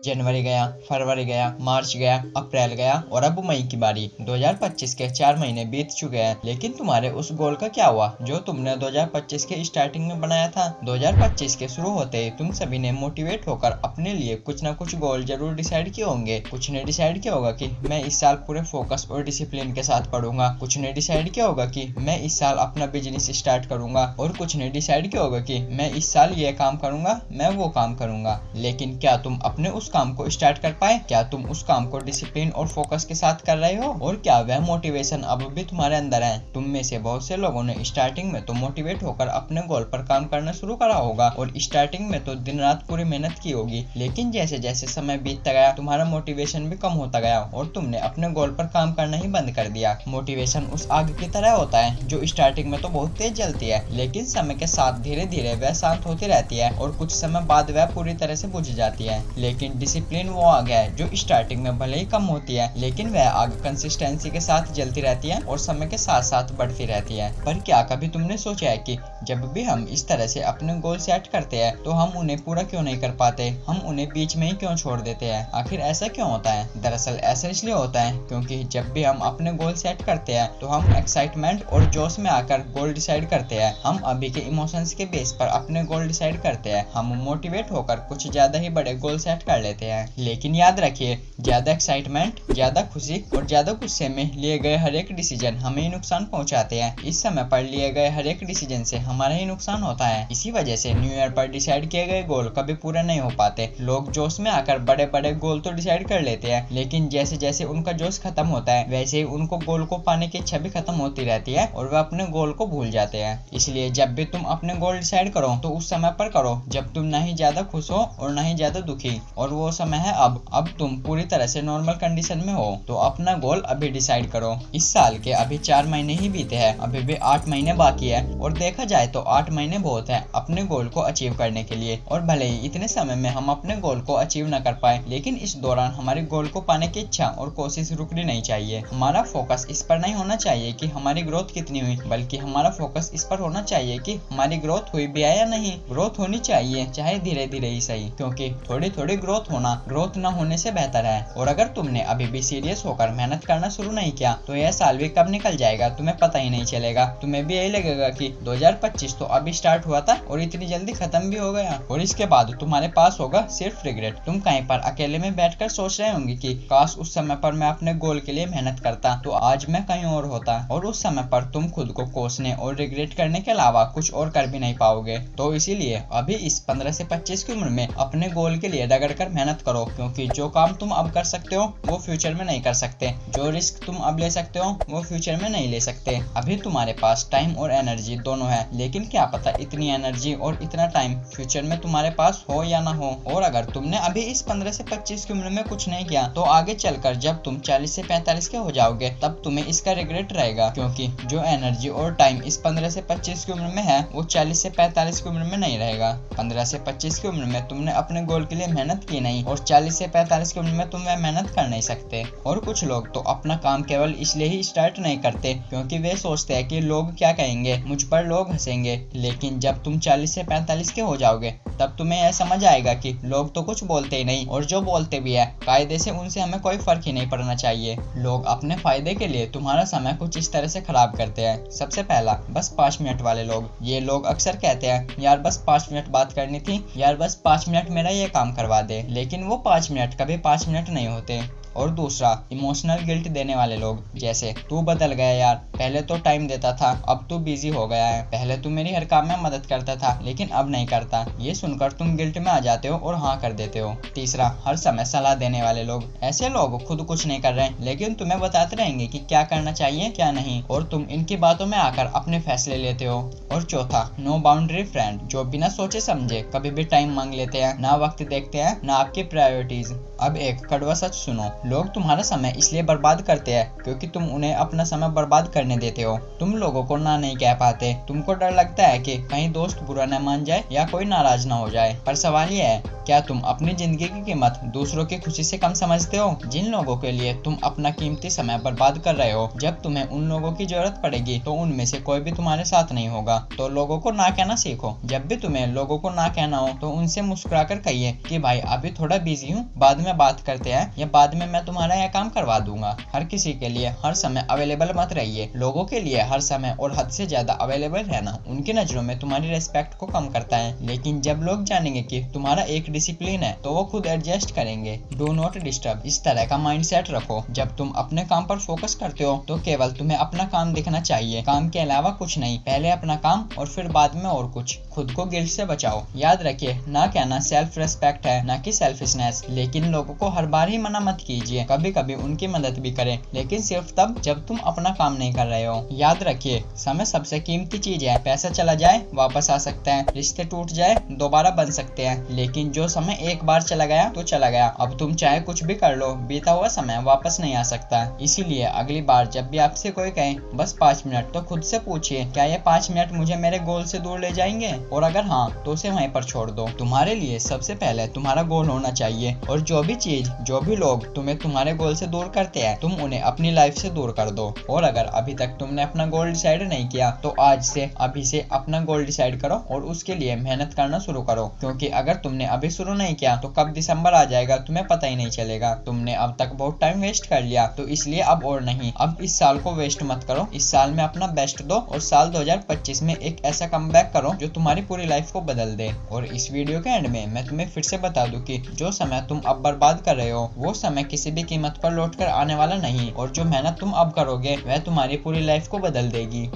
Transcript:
जनवरी गया, फरवरी गया, मार्च गया, अप्रैल गया और अब मई की बारी। 2025 के 4 महीने बीत चुके हैं, लेकिन तुम्हारे उस गोल का क्या हुआ जो तुमने 2025 के स्टार्टिंग में बनाया था। 2025 के शुरू होते ही तुम सभी ने मोटिवेट होकर अपने लिए कुछ ना कुछ गोल जरूर डिसाइड किए होंगे। कुछ ने डिसाइड किया होगा कि मैं इस साल पूरे फोकस और डिसिप्लिन के साथ पढ़ूंगा। कुछ ने डिसाइड किया होगा कि मैं इस साल अपना बिजनेस स्टार्ट करूंगा और कुछ ने डिसाइड किया होगा कि मैं इस साल ये काम करूंगा, मैं वो काम करूंगा। लेकिन क्या तुम अपने उस काम को स्टार्ट कर पाए? क्या तुम उस काम को डिसिप्लिन और फोकस के साथ कर रहे हो? और क्या वह मोटिवेशन अब भी तुम्हारे अंदर है? तुम में से बहुत से लोगों ने स्टार्टिंग में तो मोटिवेट होकर अपने गोल पर काम करना शुरू करा होगा और स्टार्टिंग में तो दिन रात पूरी मेहनत की होगी, लेकिन जैसे जैसे समय बीतता गया तुम्हारा मोटिवेशन भी कम होता गया और तुमने अपने गोल पर काम करना ही बंद कर दिया। मोटिवेशन उस आग की तरह होता है जो स्टार्टिंग में तो बहुत तेज जलती है, लेकिन समय के साथ धीरे धीरे वह शांत होती रहती है और कुछ समय बाद वह पूरी तरह से बुझ जाती है। लेकिन डिसिप्लिन वो आग है जो स्टार्टिंग में भले ही कम होती है, लेकिन वह आग कंसिस्टेंसी के साथ जलती रहती है और समय के साथ साथ बढ़ती रहती है। पर क्या कभी तुमने सोचा है कि जब भी हम इस तरह से अपने गोल सेट करते हैं तो हम उन्हें पूरा क्यों नहीं कर पाते? हम उन्हें बीच में ही क्यों छोड़ देते हैं? आखिर ऐसा क्यों होता है? दरअसल ऐसा इसलिए होता है क्योंकि जब भी हम अपने गोल सेट करते हैं तो हम एक्साइटमेंट और जोश में आकर गोल डिसाइड करते हैं। हम अभी के इमोशंस के बेस पर अपने गोल डिसाइड करते हैं। हम मोटिवेट होकर कुछ ज्यादा ही बड़े गोल सेट कर लेते हैं। लेकिन याद रखिए, ज्यादा एक्साइटमेंट, ज्यादा खुशी और ज्यादा गुस्से में लिए गए हर एक डिसीजन हमें ही नुकसान पहुंचाते हैं। इस समय पर लिए गए हर एक डिसीजन से हमारा ही नुकसान होता है। इसी वजह से न्यू ईयर पर डिसाइड किए गए गोल कभी पूरे नहीं हो पाते। लोग जोश में आकर बड़े बड़े गोल तो डिसाइड कर लेते हैं, लेकिन जैसे जैसे उनका जोश खत्म होता है वैसे ही उनको गोल को पाने की इच्छा भी खत्म होती रहती है और वह अपने गोल को भूल जाते हैं। इसलिए जब भी तुम अपने गोल डिसाइड करो तो उस समय पर करो जब तुम ना ही ज्यादा खुश हो और ना ही ज्यादा दुखी, और वो समय है अब तुम पूरी तरह से नॉर्मल कंडीशन में हो। तो अपना गोल अभी डिसाइड करो। इस साल के अभी 4 महीने ही बीते हैं, अभी भी 8 महीने बाकी है और देखा जाए तो 8 महीने बहुत है अपने गोल को अचीव करने के लिए। और भले ही इतने समय में हम अपने गोल को अचीव न कर पाए, लेकिन इस दौरान हमारे गोल को पाने की इच्छा और कोशिश रुकनी नहीं चाहिए। हमारा फोकस इस पर नहीं होना चाहिए कि हमारी ग्रोथ कितनी हुई, बल्कि हमारा फोकस इस पर होना चाहिए कि हमारी ग्रोथ हुई भी है या नहीं। ग्रोथ होनी चाहिए, चाहे धीरे धीरे ही सही, क्योंकि थोड़ी थोड़ी ग्रोथ होना ग्रोथ न होने से बेहतर है। और अगर तुमने अभी भी सीरियस होकर मेहनत करना शुरू नहीं किया तो यह साल भी कब निकल जाएगा तुम्हें पता ही नहीं चलेगा। तुम्हें भी यही लगेगा कि 2025 तो अभी स्टार्ट हुआ था और इतनी जल्दी खत्म भी हो गया, और इसके बाद तुम्हारे पास होगा सिर्फ रिग्रेट। तुम कहीं पर अकेले में बैठकर सोच रहे होंगे कि काश उस समय पर मैं अपने गोल के लिए मेहनत करता तो आज मैं कहीं और होता, और उस समय पर तुम खुद को कोसने और रिग्रेट करने के अलावा कुछ और कर भी नहीं पाओगे। तो इसीलिए अभी इस 15 से 25 की उम्र में अपने गोल के लिए रगड़ कर मेहनत करो, क्योंकि जो काम तुम अब कर सकते हो वो फ्यूचर में नहीं कर सकते। जो रिस्क तुम अब ले सकते हो वो फ्यूचर में नहीं ले सकते। अभी तुम्हारे पास टाइम और एनर्जी दोनों है, लेकिन क्या पता इतनी एनर्जी और इतना टाइम फ्यूचर में तुम्हारे पास हो या ना हो। और अगर तुमने अभी इस 15 से 25 की उम्र में कुछ नहीं किया तो आगे चलकर जब तुम 40 से 45 के हो जाओगे तब तुम्हें इसका रिग्रेट रहेगा, क्योंकि जो एनर्जी और टाइम इस 15 से 25 की उम्र में है वो 40 से 45 की उम्र में नहीं रहेगा। 15 से 25 की उम्र में तुमने अपने गोल के लिए मेहनत की नहीं और 40 से 45 की उम्र में तुम वह मेहनत कर नहीं सकते। और कुछ लोग तो अपना काम केवल इसलिए ही स्टार्ट नहीं करते क्योंकि वे सोचते हैं कि लोग क्या कहेंगे, मुझ पर लोग हंसेंगे। लेकिन जब तुम 40 से 45 के हो जाओगे तब तुम्हें यह समझ आएगा कि लोग तो कुछ बोलते ही नहीं, और जो बोलते भी है कायदे से उनसे हमें कोई फर्क ही नहीं पड़ना चाहिए। लोग अपने फायदे के लिए तुम्हारा समय कुछ इस तरह से खराब करते हैं। सबसे पहला, बस 5 मिनट वाले लोग। ये लोग अक्सर कहते हैं यार बस 5 मिनट बात करनी थी, यार बस 5 मिनट मेरा ये काम करवा दे, लेकिन वो 5 मिनट कभी 5 मिनट नहीं होते। और दूसरा, इमोशनल गिल्ट देने वाले लोग, जैसे तू बदल गया यार, पहले तो टाइम देता था अब तू बिजी हो गया है, पहले तू मेरी हर काम में मदद करता था लेकिन अब नहीं करता। ये सुनकर तुम गिल्ट में आ जाते हो और हाँ कर देते हो। तीसरा, हर समय सलाह देने वाले लोग। ऐसे लोग खुद कुछ नहीं कर रहे लेकिन तुम्हें बताते रहेंगे कि क्या करना चाहिए क्या नहीं, और तुम इनकी बातों में आकर अपने फैसले लेते हो। और चौथा, नो बाउंड्री फ्रेंड, जो बिना सोचे समझे कभी भी टाइम मांग लेते हैं, ना वक्त देखते हैं ना आपकी प्रायोरिटीज। अब एक कड़वा सच सुनो, लोग तुम्हारा समय इसलिए बर्बाद करते हैं क्योंकि तुम उन्हें अपना समय बर्बाद करने देते हो। तुम लोगों को ना नहीं कह पाते, तुमको डर लगता है कि कहीं दोस्त बुरा न मान जाए या कोई नाराज ना हो जाए। पर सवाल ये है, क्या तुम अपनी जिंदगी की कीमत दूसरों की खुशी से कम समझते हो? जिन लोगों के लिए तुम अपना कीमती समय बर्बाद कर रहे हो, जब तुम्हें उन लोगों की जरूरत पड़ेगी तो उनमें से कोई भी तुम्हारे साथ नहीं होगा। तो लोगों को ना कहना सीखो। जब भी तुम्हें लोगों को ना कहना हो तो उनसे मुस्कुराकर कहिए कि भाई अभी थोड़ा बिजी हूँ, बाद में बात करते हैं, या बाद में मैं तुम्हारा यह काम करवा दूंगा। हर किसी के लिए हर समय अवेलेबल मत रहिए। लोगों के लिए हर समय और हद से ज्यादा अवेलेबल रहना उनकी नजरों में तुम्हारी रिस्पेक्ट को कम करता है। लेकिन जब लोग जानेंगे कि तुम्हारा एक डिसिप्लिन है तो वो खुद एडजस्ट करेंगे। डू नॉट डिस्टर्ब, इस तरह का माइंडसेट रखो। जब तुम अपने काम पर फोकस करते हो तो केवल तुम्हें अपना काम दिखना चाहिए, काम के अलावा कुछ नहीं। पहले अपना काम और फिर बाद में और कुछ। खुद को गिल्ट से बचाओ। याद रखिए, ना कहना सेल्फ रेस्पेक्ट है, ना कि सेल्फिशनेस। लेकिन लोगों को हर बार ही मना मत कीजिए। कभी कभी उनकी मदद भी करें, लेकिन सिर्फ तब जब तुम अपना काम नहीं कर रहे हो। याद रखिए, समय सबसे कीमती चीज है। पैसा चला जाए वापस आ सकता है, रिश्ते टूट जाए दोबारा बन सकते हैं, लेकिन जो समय एक बार चला गया तो चला गया। अब तुम चाहे कुछ भी कर लो, बीता हुआ समय वापस नहीं आ सकता। इसीलिए अगली बार जब भी आपसे कोई कहे बस 5 मिनट, तो खुद से पूछिए, क्या ये 5 मिनट मुझे मेरे गोल से दूर ले जाएंगे? और अगर हाँ, तो उसे वहीं पर छोड़ दो। तुम्हारे लिए सबसे पहले तुम्हारा गोल होना चाहिए, और जो भी चीज, जो भी लोग तुम्हें तुम्हारे गोल से दूर करते हैं, तुम उन्हें अपनी लाइफ से दूर कर दो। और अगर अभी तक तुमने अपना गोल डिसाइड नहीं किया तो आज से, अभी से अपना गोल डिसाइड करो और उसके लिए मेहनत करना शुरू करो। क्योंकि अगर तुमने अभी शुरू नहीं किया तो कब दिसंबर आ जाएगा तुम्हें पता ही नहीं चलेगा। तुमने अब तक बहुत टाइम वेस्ट कर लिया, तो इसलिए अब और नहीं, अब इस साल को वेस्ट मत करो। इस साल में अपना बेस्ट दो और साल 2025 में एक ऐसा कमबैक करो जो तुम्हारी पूरी लाइफ को बदल दे। और इस वीडियो के एंड में मैं तुम्हें फिर से बता दूं कि जो समय तुम अब बर्बाद कर रहे हो, वो समय किसी भी कीमत पर लौट कर आने वाला नहीं, और जो मेहनत तुम अब करोगे वह तुम्हारी पूरी लाइफ को बदल देगी।